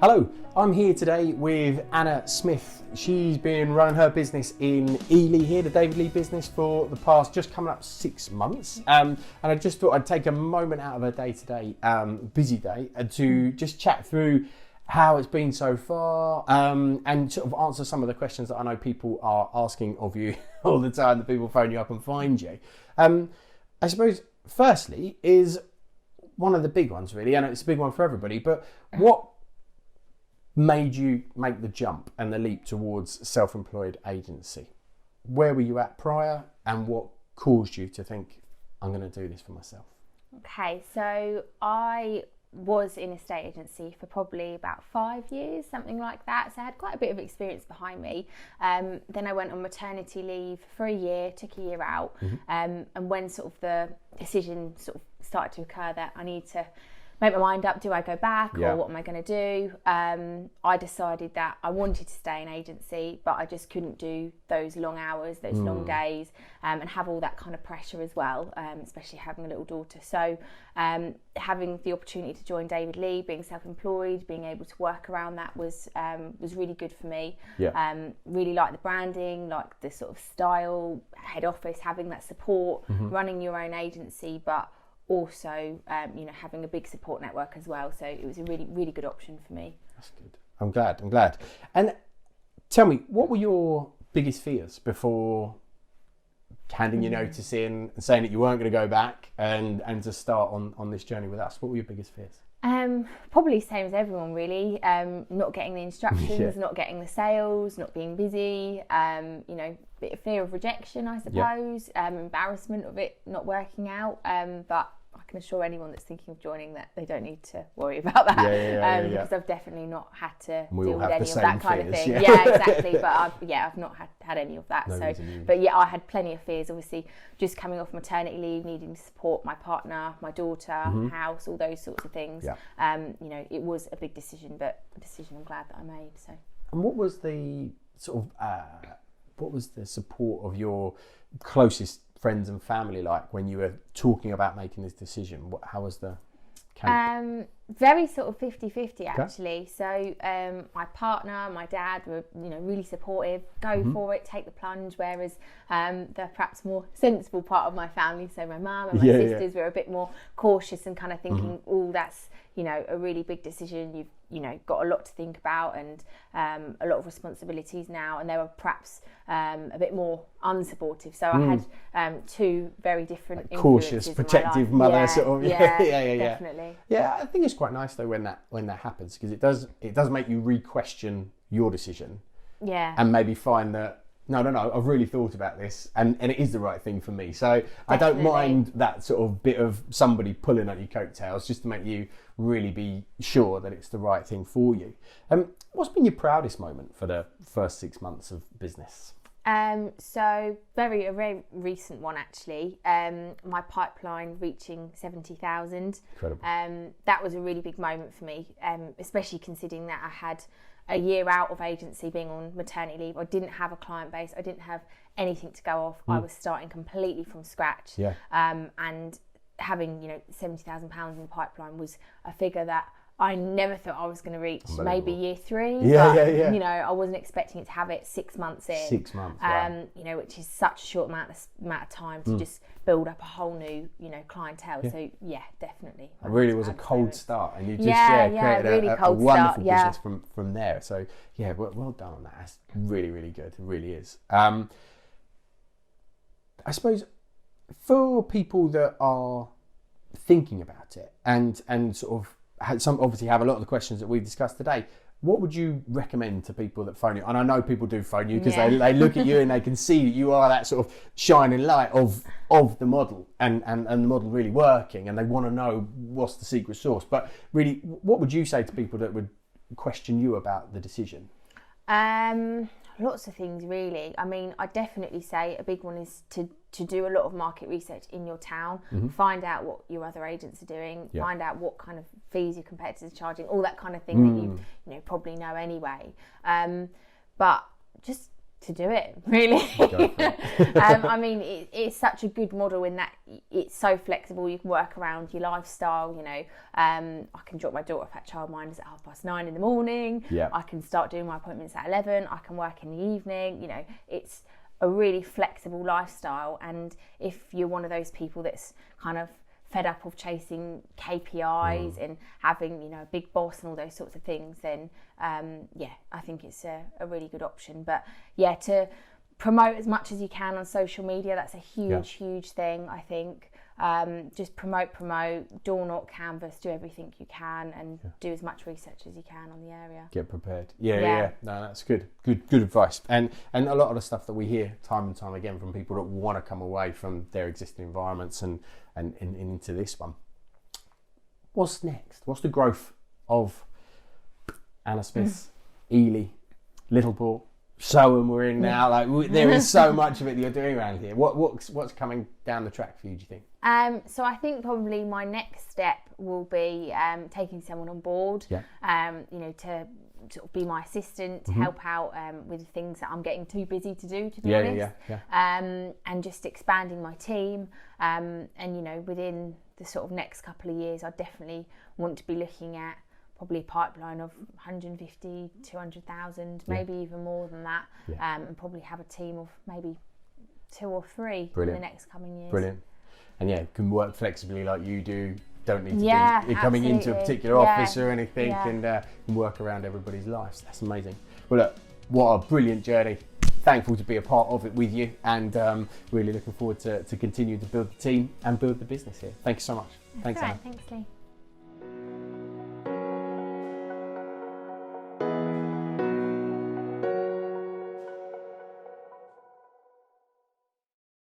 Hello, I'm here today with Anna Smith. She's been running her business in Ely here, the David Lee business, for the past just coming up 6 months. And I just thought I'd take a moment out of her day today, busy day, to just chat through how it's been so far, and sort of answer some of the questions that I know people are asking of you all the time, that people phone you up and find you. I suppose, firstly, is one of the big ones, really, and it's a big one for everybody, but what made you make the jump and the leap towards self-employed agency? Where were you at prior, and what caused you to think, I'm going to do this for myself? Okay, so I was in a estate agency for probably about 5 years, something like that. So I had quite a bit of experience behind me. Then I went on maternity leave for a year, took a year out. And when sort of the decision sort of started to occur that I need to make my mind up, do I go back or what am I going to do? I decided that I wanted to stay in agency, but I just couldn't do those long hours, those long days, and have all that kind of pressure as well, especially having a little daughter. So having the opportunity to join David Lee, being self-employed, being able to work around that was really good for me. Really like the branding, like the sort of style, head office, having that support, running your own agency, but also having a big support network as well. So it was a really, really good option for me. That's good. I'm glad. And tell me, what were your biggest fears before handing your notice in and saying that you weren't going to go back and to start on this journey with us? What were your biggest fears? Probably same as everyone, really. Not getting the instructions, not getting the sales, not being busy, bit of fear of rejection, I suppose, embarrassment of it not working out, but I can assure anyone that's thinking of joining that they don't need to worry about that, because I've definitely not had to deal with any of that kind of thing. Yeah, exactly. But I've not had any of that. But I had plenty of fears. Obviously, just coming off maternity leave, needing to support my partner, my daughter, house, all those sorts of things. It was a big decision, but a decision I'm glad that I made. So. And what was the sort of support of your closest friends and family like when you were talking about making this decision? How was the camp? Very sort of 50-50 actually. So my partner, my dad were really supportive. Go for it, take the plunge. Whereas the perhaps more sensible part of my family, so my mum and my sisters, were a bit more cautious and kind of thinking, oh, that's a really big decision. You've got a lot to think about and a lot of responsibilities now, and they were perhaps a bit more unsupportive. So I had two very different cautious, protective mother sort of. Definitely. Yeah, I think it's quite nice though when that happens, because it does make you re-question your decision. Yeah. And maybe find that no, I've really thought about this, and it is the right thing for me. So definitely. I don't mind that sort of bit of somebody pulling on your coattails just to make you really be sure that it's the right thing for you. What's been your proudest moment for the first 6 months of business? So a very recent one actually. My pipeline reaching 70,000. Incredible. That was a really big moment for me, especially considering that I had a year out of agency, being on maternity leave. I didn't have a client base. I didn't have anything to go off. I was starting completely from scratch. And having £70,000 in the pipeline was a figure that I never thought I was going to reach. Maybe year 3. I wasn't expecting it to have it 6 months in. 6 months, wow. Which is such a short amount of time to just build up a whole new, clientele. So yeah, definitely. It really was a cold start, and you just created really a wonderful business from there. So yeah, well done on that. That's really, really good. It really is. I suppose for people that are thinking about it and sort of obviously have a lot of the questions that we discussed today, what would you recommend to people that phone you? And I know people do phone you because they look at you and they can see that you are that sort of shining light of the model and the model really working, and they want to know what's the secret sauce. But really, what would you say to people that would question you about the decision? Lots of things really. I mean, I definitely say a big one is to do a lot of market research in your town, find out what your other agents are doing, find out what kind of fees your competitors are charging, all that kind of thing that you probably know anyway. But just to do it, really. Go for it. I mean, it's such a good model in that it's so flexible. You can work around your lifestyle. You know, I can drop my daughter off at childminders at 9:30 in the morning. Yeah. I can start doing my appointments at 11. I can work in the evening. You know, it's a really flexible lifestyle. And if you're one of those people that's kind of fed up of chasing KPIs and having, you know, a big boss and all those sorts of things, then I think it's a really good option. But yeah, to promote as much as you can on social media, that's a huge thing, I think. Just promote, door knock, canvas, do everything you can, and do as much research as you can on the area. Get prepared. Yeah. No, that's good advice. And a lot of the stuff that we hear time and time again from people that want to come away from their existing environments and into this one. What's next? What's the growth of Anna Smith's Ely, Littleport, Soham we're in now? Like there is so much of it that you're doing around here. What's coming down the track for you, do you think? So I think probably my next step will be taking someone on board. Yeah. You know, to sort of be my assistant, to help out with things that I'm getting too busy to do, to be honest. And just expanding my team. And you know, within the sort of next couple of years, I definitely want to be looking at probably a pipeline of 150, 200,000, maybe even more than that, and probably have a team of maybe 2 or 3 in the next coming years. Brilliant. And can work flexibly like you do. Don't need to be coming into a particular office or anything, and can work around everybody's lives. That's amazing. Well, look, what a brilliant journey. Thankful to be a part of it with you, and really looking forward to continue to build the team and build the business here. Thank you so much. Thanks, Anna. Thanks, Lee.